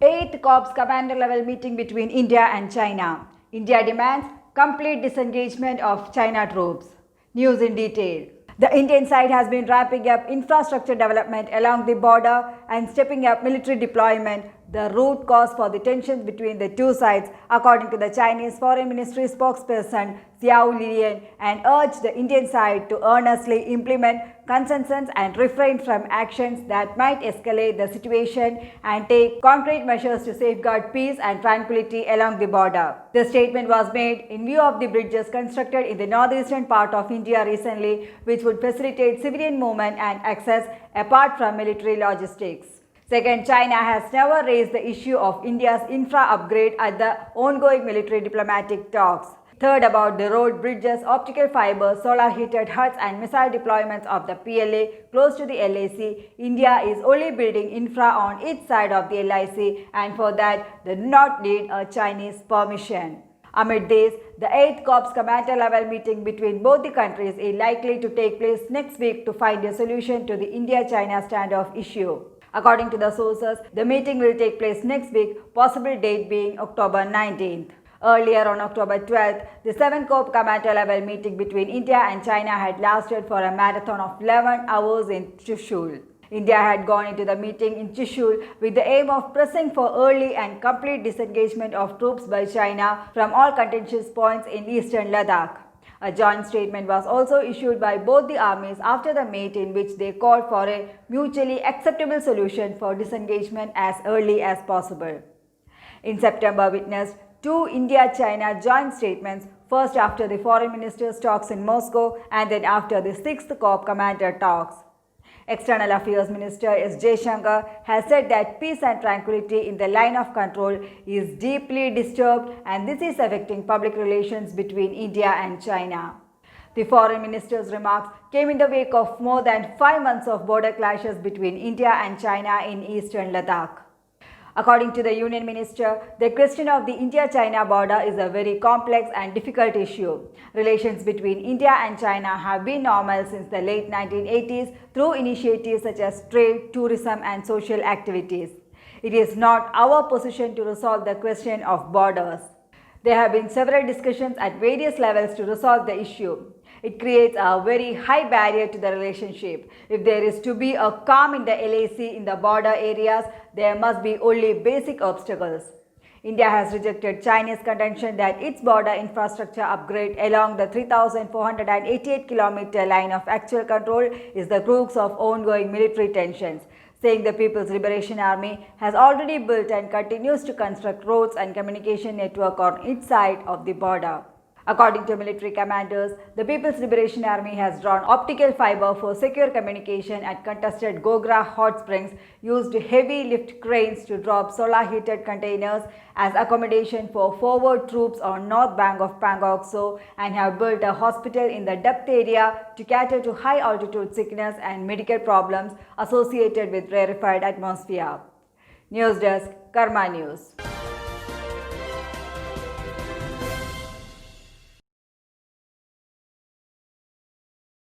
8th Corps commander level meeting between India and China. India demands complete disengagement of China troops. News in detail. The Indian side has been ramping up infrastructure development along the border and stepping up military deployment, the root cause for the tensions between the two sides, according to the Chinese Foreign Ministry spokesperson Xiao Liyan, and urged the Indian side to earnestly implement consensus and refrain from actions that might escalate the situation and take concrete measures to safeguard peace and tranquility along the border. The statement was made in view of the bridges constructed in the northeastern part of India recently, which would facilitate civilian movement and access apart from military logistics. Second, China has never raised the issue of India's infra upgrade at the ongoing military diplomatic talks. Third, about the road, bridges, optical fiber, solar heated huts and missile deployments of the PLA close to the LAC, India is only building infra on its side of the LIC, and for that they do not need a Chinese permission. Amid this, the 8th Corps commander level meeting between both the countries is likely to take place next week to find a solution to the India-China standoff issue. According to the sources, the meeting will take place next week, possible date being October 19th. Earlier on October 12th, the 7th Corps commander level meeting between India and China had lasted for a marathon of 11 hours in Trishul. India had gone into the meeting in Trishul with the aim of pressing for early and complete disengagement of troops by China from all contentious points in eastern Ladakh. A joint statement was also issued by both the armies after the meet, in which they called for a mutually acceptable solution for disengagement as early as possible. In September, witnessed two India-China joint statements, first after the foreign ministers' talks in Moscow and then after the 6th Corps commander talks. External Affairs Minister S. Jaishankar has said that peace and tranquility in the line of control is deeply disturbed, and this is affecting public relations between India and China. The foreign minister's remarks came in the wake of more than 5 months of border clashes between India and China in eastern Ladakh. According to the Union Minister, the question of the India-China border is a very complex and difficult issue. Relations between India and China have been normal since the late 1980s through initiatives such as trade, tourism and social activities. It is not our position to resolve the question of borders. There have been several discussions at various levels to resolve the issue. It creates a very high barrier to the relationship. If there is to be a calm in the LAC in the border areas, there must be only basic obstacles. India has rejected Chinese contention that its border infrastructure upgrade along the 3,488-kilometer line of actual control is the crux of ongoing military tensions, saying the People's Liberation Army has already built and continues to construct roads and communication network on its side of the border. According to military commanders, the People's Liberation Army has drawn optical fiber for secure communication at contested Gogra hot springs, used heavy lift cranes to drop solar-heated containers as accommodation for forward troops on north bank of Pangong Tso, and have built a hospital in the depth area to cater to high-altitude sickness and medical problems associated with rarefied atmosphere. News Desk, Karma News.